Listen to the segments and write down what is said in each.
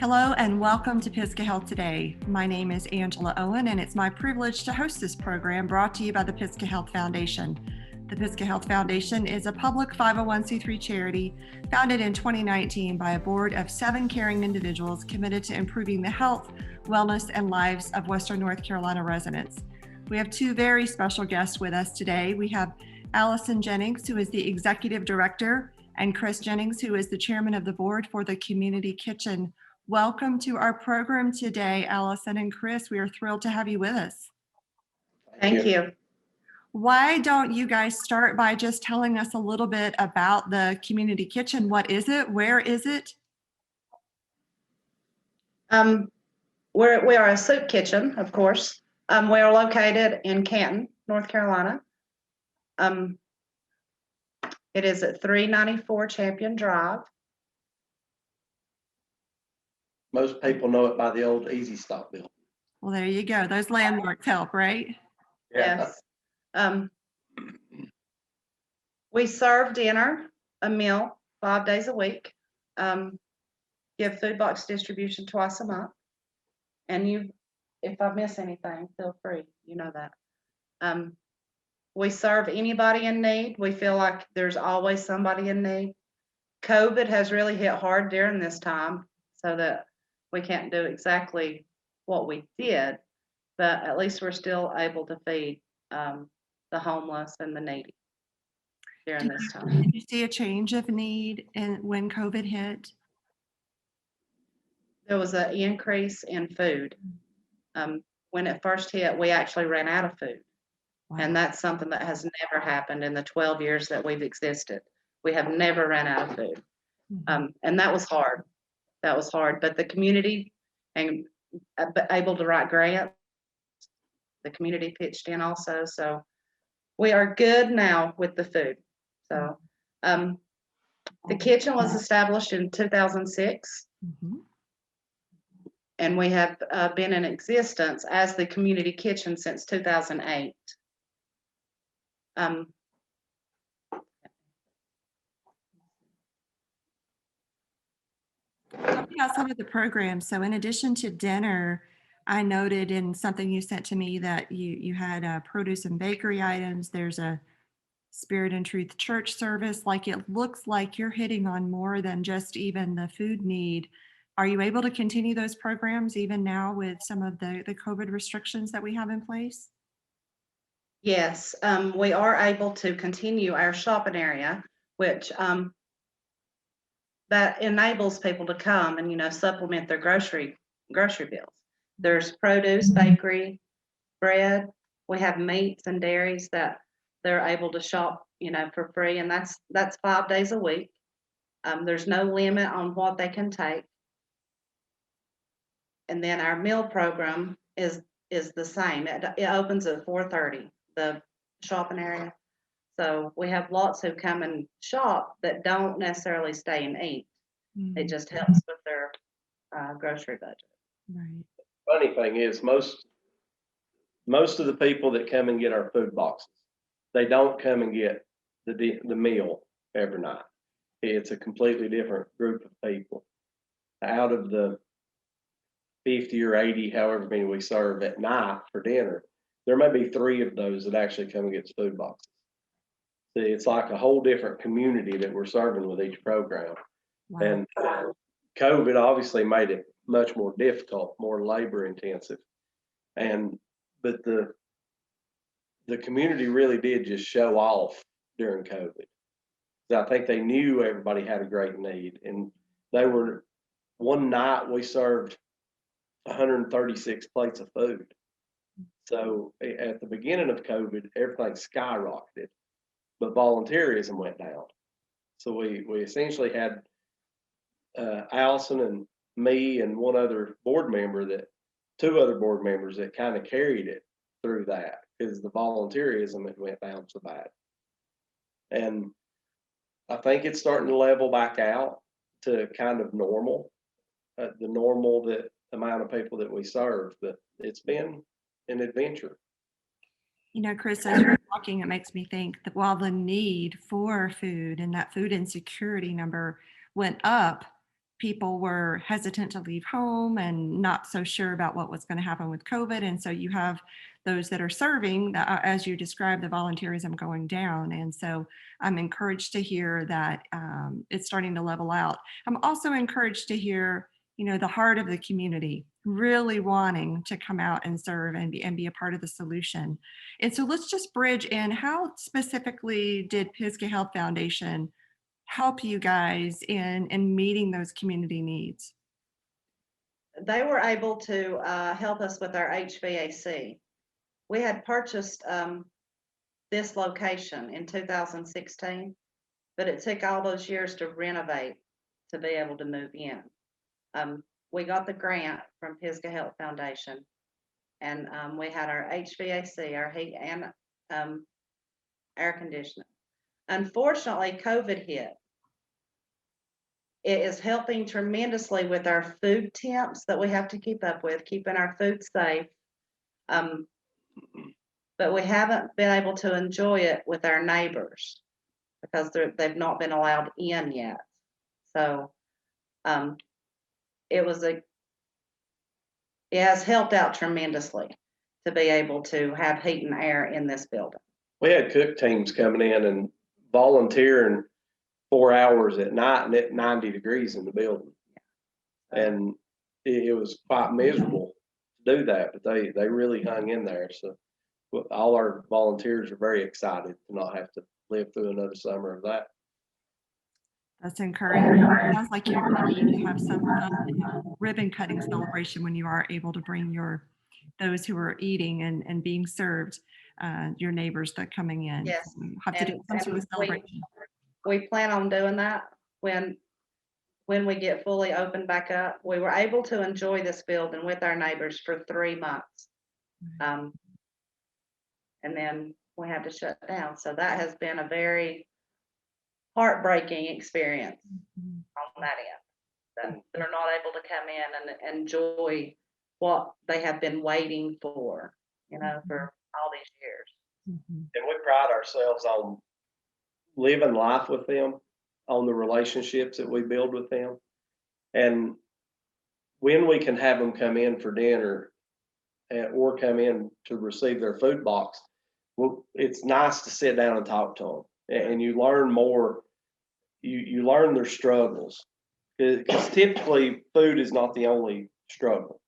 Hello and welcome to Pisgah Health Today. My name is Angela Owen and it's my privilege to host this program brought to you by the Pisgah Health Foundation. The Pisgah Health Foundation is a public 501c3 charity founded in 2019 by a board of 7 caring individuals committed to improving the health, wellness, and lives of Western North Carolina residents. We have 2 very special guests with us today. We have Allison Jennings, who is the Executive Director, and Chris Jennings, who is the Chairman of the Board for the Community Kitchen. Welcome to our program today, Allison and Chris. We are thrilled to have you with us. Thank you. Why don't you guys start by just telling us a little bit about the Community Kitchen? What is it? Where is it? We are a soup kitchen, of course. We are located in Canton, North Carolina. It is at 394 Champion Drive. Most people know it by the old Easy Stop building. Well, there you go. Those landmarks help, right? Yes. We serve dinner, a meal, 5 days a week. Give food box distribution twice a month. And if I miss anything, feel free. You know that. We serve anybody in need. We feel like there's always somebody in need. COVID has really hit hard during this time, so that we can't do exactly what we did, but at least we're still able to feed the homeless and the needy during this time. Did you see a change of need when COVID hit? There was an increase in food. When it first hit, we actually ran out of food. Wow. And that's something that has never happened in the 12 years that we've existed. We have never ran out of food. And that was hard. That was hard, but the community and able to write grants, the community pitched in also. So we are good now with the food. So the kitchen was established in 2006. And we have been in existence as the community kitchen since 2008. Tell me about some of the programs. So in addition to dinner, I noted in something you sent to me that you had produce and bakery items. There's a Spirit and Truth church service. Like, it looks like you're hitting on more than just even the food need. Are you able to continue those programs even now with some of the COVID restrictions that we have in place? Yes, we are able to continue our shopping area, which that enables people to come and supplement their grocery bills. There's produce, bakery, bread. We have meats and dairies that they're able to shop for free, and that's 5 days a week. There's no limit on what they can take. And then our meal program is the same. It opens at 4:30, the shopping area. So we have lots who come and shop that don't necessarily stay and eat. It just helps with their grocery budget. Right. Funny thing is, most of the people that come and get our food boxes, they don't come and get the meal every night. It's a completely different group of people. Out of the 50 or 80, however many we serve at night for dinner, there may be 3 of those that actually come and get food boxes. See, it's like a whole different community that we're serving with each program. Wow. And COVID obviously made it much more difficult, more labor intensive. But the community really did just show off during COVID. So I think they knew everybody had a great need, and one night we served 136 plates of food. So at the beginning of COVID, everything skyrocketed, but volunteerism went down. So we essentially had Allison and me and 2 other board members that kind of carried it through that, because the volunteerism had went down so bad. And I think it's starting to level back out to kind of normal, the amount of people that we serve, but it's been an adventure. Chris, as you're talking, it makes me think that while the need for food and that food insecurity number went up, people were hesitant to leave home and not so sure about what was going to happen with COVID. And so you have those that are serving, as you described, the volunteerism going down. And so I'm encouraged to hear that it's starting to level out. I'm also encouraged to hear, the heart of the community really wanting to come out and serve and be a part of the solution. And so let's just bridge in, how specifically did Pisgah Health Foundation help you guys in meeting those community needs? They were able to help us with our HVAC. We had purchased this location in 2016, but it took all those years to renovate to be able to move in. We got the grant from Pisgah Health Foundation, and we had our HVAC, our heat and air conditioning. Unfortunately, COVID hit. It is helping tremendously with our food temps that we have to keep up with, keeping our food safe. But we haven't been able to enjoy it with our neighbors because they've not been allowed in yet. So it has helped out tremendously to be able to have heat and air in this building. We had cook teams coming in and volunteering 4 hours at night and at 90 degrees in the building. And it was quite miserable to do that, but they really hung in there. So all our volunteers are very excited to not have to live through another summer of that. That's encouraging. It sounds like you're going to have some ribbon cutting celebration when you are able to bring those who are eating and being served, your neighbors that are coming in. Yes. You have to do some sort of celebration. We plan on doing that when we get fully opened back up. We were able to enjoy this building with our neighbors for 3 months. And then we had to shut down. So that has been a very heartbreaking experience on that end. That they're not able to come in and enjoy what they have been waiting for, for all these years. And we pride ourselves on living life with them, on the relationships that we build with them. And when we can have them come in for dinner or come in to receive their food box, well, it's nice to sit down and talk to them. And you learn more, you learn their struggles. Because typically food is not the only struggle.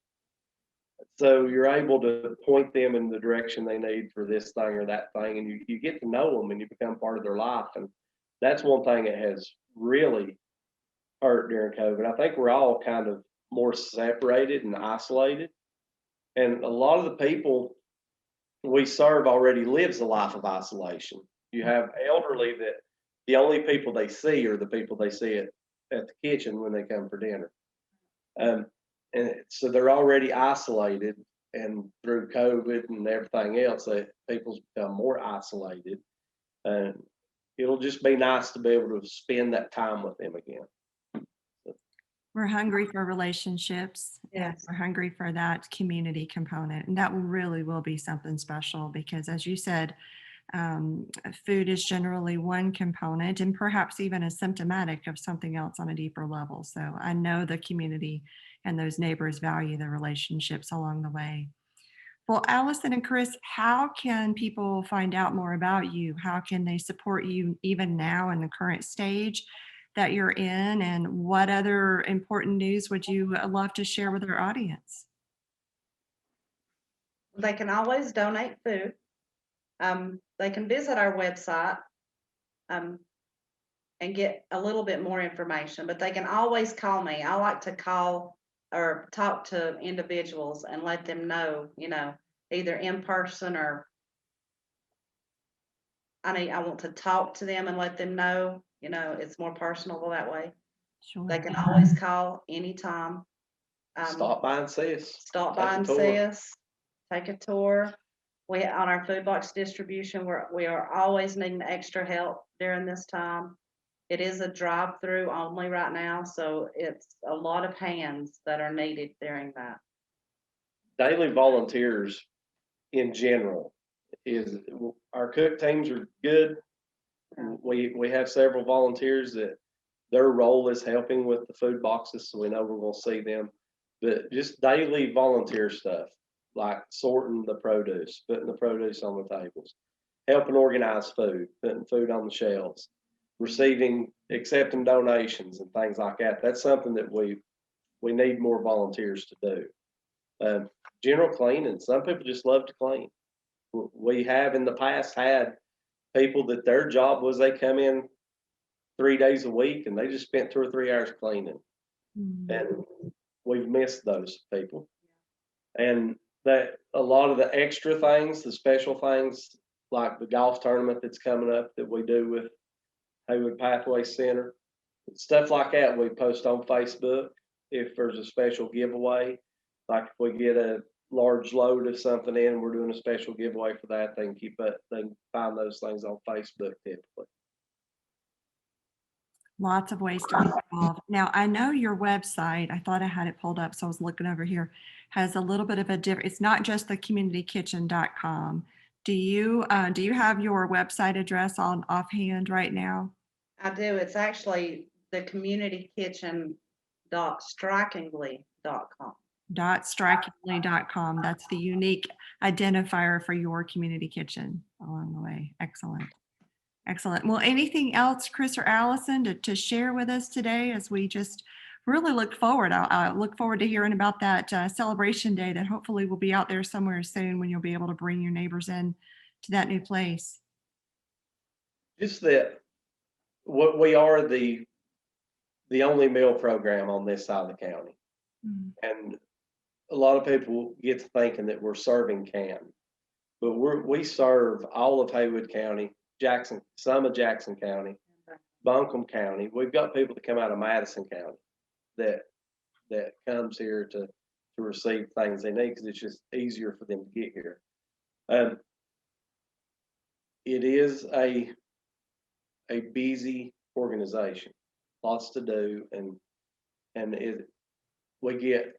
So you're able to point them in the direction they need for this thing or that thing, and you get to know them and you become part of their life. And that's one thing that has really hurt during COVID. I think we're all kind of more separated and isolated. And a lot of the people we serve already lives a life of isolation. You have elderly that the only people they see are the people they see at the kitchen when they come for dinner. And so they're already isolated, and through COVID and everything else, people's become more isolated. And it'll just be nice to be able to spend that time with them again. We're hungry for relationships. Yes. And we're hungry for that community component. And that really will be something special because, as you said, food is generally one component and perhaps even a symptomatic of something else on a deeper level. So I know the community and those neighbors value the relationships along the way. Well, Allison and Chris, how can people find out more about you? How can they support you even now in the current stage that you're in? And what other important news would you love to share with our audience? They can always donate food. They can visit our website and get a little bit more information, but they can always call me. I like to call or talk to individuals and let them know, either in person or I want to talk to them and let them know, it's more personal that way. Sure. They can always call anytime. Stop by and see us. Stop by and see us. Take a tour. On our food box distribution, we are always needing extra help during this time. It is a drive-through only right now, so it's a lot of hands that are needed during that. Daily volunteers in general our cook teams are good. We have several volunteers that their role is helping with the food boxes, so we know we're gonna see them. But just daily volunteer stuff, like sorting the produce, putting the produce on the tables, helping organize food, putting food on the shelves, accepting donations and things like that. That's something that we need more volunteers to do. General cleaning, some people just love to clean. We have in the past had people that their job was they come in 3 days a week and they just spent 2 or 3 hours cleaning. And we've missed those people. And that a lot of the extra things, the special things, like the golf tournament that's coming up that we do with Haywood Pathway Center, stuff like that we post on Facebook. If there's a special giveaway, like if we get a large load of something in, we're doing a special giveaway for that. They can find those things on Facebook typically. Lots of ways to be involved. Now, I know your website, I thought I had it pulled up, so I was looking over here, has a little bit of a different, it's not just the communitykitchen.com. Do you have your website address on offhand right now? I do. It's actually the communitykitchen.strikingly.com. .strikingly.com. That's the unique identifier for your community kitchen along the way. Excellent. Excellent. Well, anything else, Chris or Allison, to share with us today as we just really look forward? I look forward to hearing about that celebration day that hopefully will be out there somewhere soon when you'll be able to bring your neighbors in to that new place. Just that what we are the only meal program on this side of the county. And a lot of people get to thinking that we're serving canned, but we serve all of Haywood County, some of Jackson County, Buncombe County. We've got people that come out of Madison County that comes here to receive things they need because it's just easier for them to get here. It is a busy organization, lots to do, and we get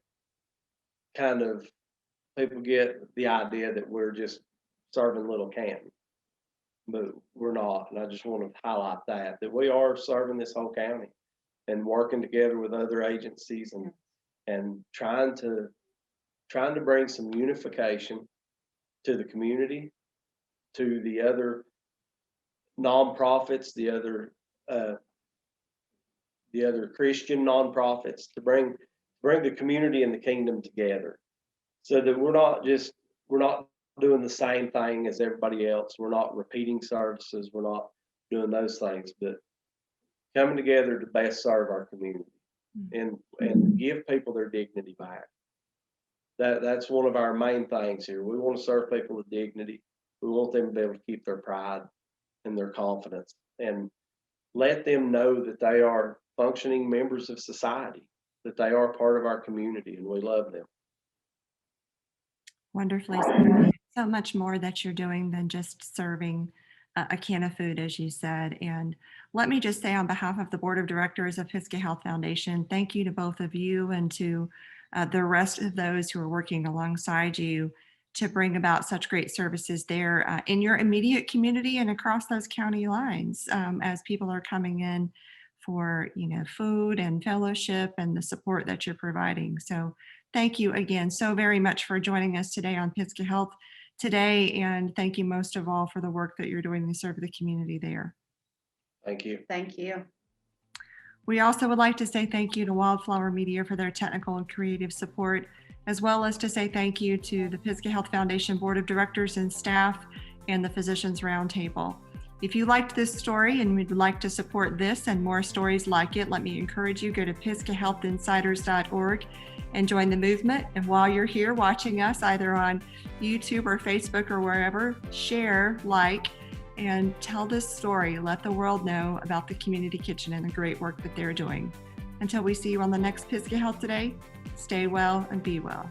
people get the idea that we're just serving little candy, but we're not. And I just want to highlight that we are serving this whole county and working together with other agencies and trying to bring some unification to the community, to the other nonprofits, the other Christian nonprofits, to bring the community and the kingdom together, so that we're not doing the same thing as everybody else. We're not repeating services. We're not doing those things, but coming together to best serve our community and give people their dignity back. That's one of our main things here. We want to serve people with dignity. We want them to be able to keep their pride and their confidence and let them know that they are functioning members of society, that they are part of our community, and we love them. Wonderfully. So much more that you're doing than just serving a can of food, as you said. And let me just say on behalf of the Board of Directors of Pisgah Health Foundation, thank you to both of you and to the rest of those who are working alongside you to bring about such great services there in your immediate community and across those county lines as people are coming in for food and fellowship and the support that you're providing. So thank you again so very much for joining us today on Pisgah Health Today, and thank you most of all for the work that you're doing to serve the community there. Thank you. Thank you. We also would like to say thank you to Wildflower Media for their technical and creative support, as well as to say thank you to the Pisgah Health Foundation Board of Directors and staff and the Physicians Roundtable. If you liked this story and would like to support this and more stories like it, let me encourage you, go to pisgahhealthinsiders.org and join the movement. And while you're here watching us, either on YouTube or Facebook or wherever, share, like, and tell this story. Let the world know about the Community Kitchen and the great work that they're doing. Until we see you on the next Pisgah Health Today, stay well and be well.